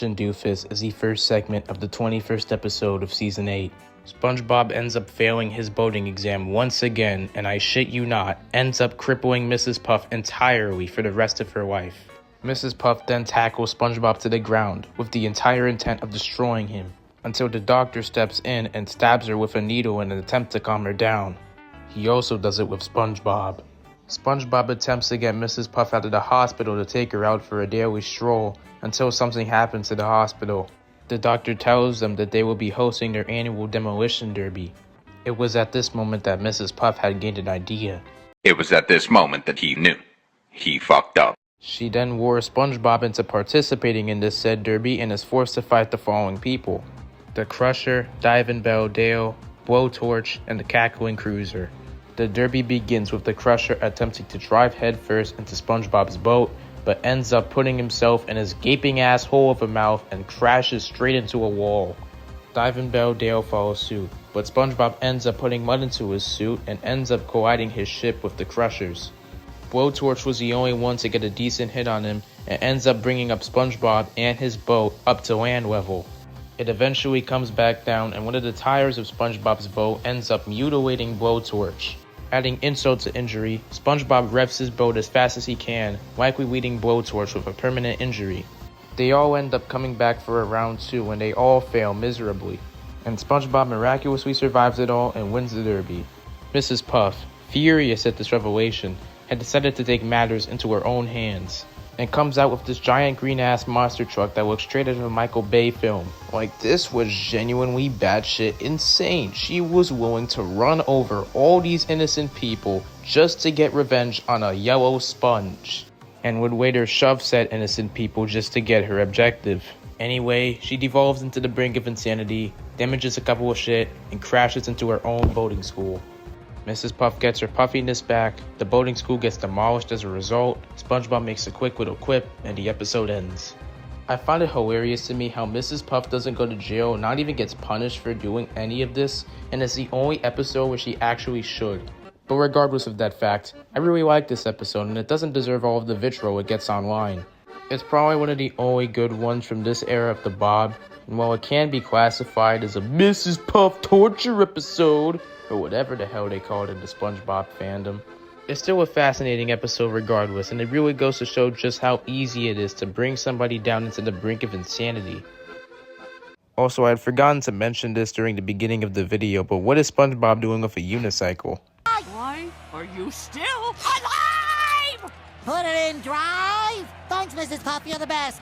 Doofus is the first segment of the 21st episode of Season 8. SpongeBob ends up failing his boating exam once again, and I shit you not, ends up crippling Mrs. Puff entirely for the rest of her life. Mrs. Puff then tackles SpongeBob to the ground with the entire intent of destroying him, until the doctor steps in and stabs her with a needle in an attempt to calm her down. He also does it with SpongeBob. SpongeBob attempts to get Mrs. Puff out of the hospital to take her out for a daily stroll until something happens to the hospital. The doctor tells them that they will be hosting their annual Demolition Derby. It was at this moment that Mrs. Puff had gained an idea. It was at this moment that he knew. He fucked up. She then wore SpongeBob into participating in this said derby and is forced to fight the following people: the Crusher, Diving Bell Dale, Blowtorch, and the Cackling Cruiser. The derby begins with the Crusher attempting to drive headfirst into SpongeBob's boat, but ends up putting himself in his gaping ass hole of a mouth and crashes straight into a wall. Diving Bell Dale follows suit, but SpongeBob ends up putting mud into his suit and ends up colliding his ship with the Crushers. Blowtorch was the only one to get a decent hit on him and ends up bringing up SpongeBob and his boat up to land level. It eventually comes back down, and one of the tires of SpongeBob's boat ends up mutilating Blowtorch. Adding insult to injury, SpongeBob revs his boat as fast as he can, likely leading Blowtorch with a permanent injury. They all end up coming back for a round 2 when they all fail miserably, and SpongeBob miraculously survives it all and wins the derby. Mrs. Puff, furious at this revelation, had decided to take matters into her own hands, and comes out with this giant green-ass monster truck that looks straight out of a Michael Bay film. Like, this was genuinely batshit insane. She was willing to run over all these innocent people just to get revenge on a yellow sponge, and would later shove said innocent people just to get her objective. Anyway, she devolves into the brink of insanity, damages a couple of shit, and crashes into her own boating school. Mrs. Puff gets her puffiness back, the boating school gets demolished as a result, SpongeBob makes a quick little quip, and the episode ends. I find it hilarious to me how Mrs. Puff doesn't go to jail, not even gets punished for doing any of this, and it's the only episode where she actually should. But regardless of that fact, I really like this episode, and it doesn't deserve all of the vitriol it gets online. It's probably one of the only good ones from this era of the Bob, and while it can be classified as a Mrs. Puff torture episode, or whatever the hell they call it in the SpongeBob fandom, it's still a fascinating episode regardless, and it really goes to show just how easy it is to bring somebody down into the brink of insanity. Also, I had forgotten to mention this during the beginning of the video, but what is SpongeBob doing with a unicycle? Why are you still alive? Put it in drive! Thanks, Mrs. Puff, you're the best.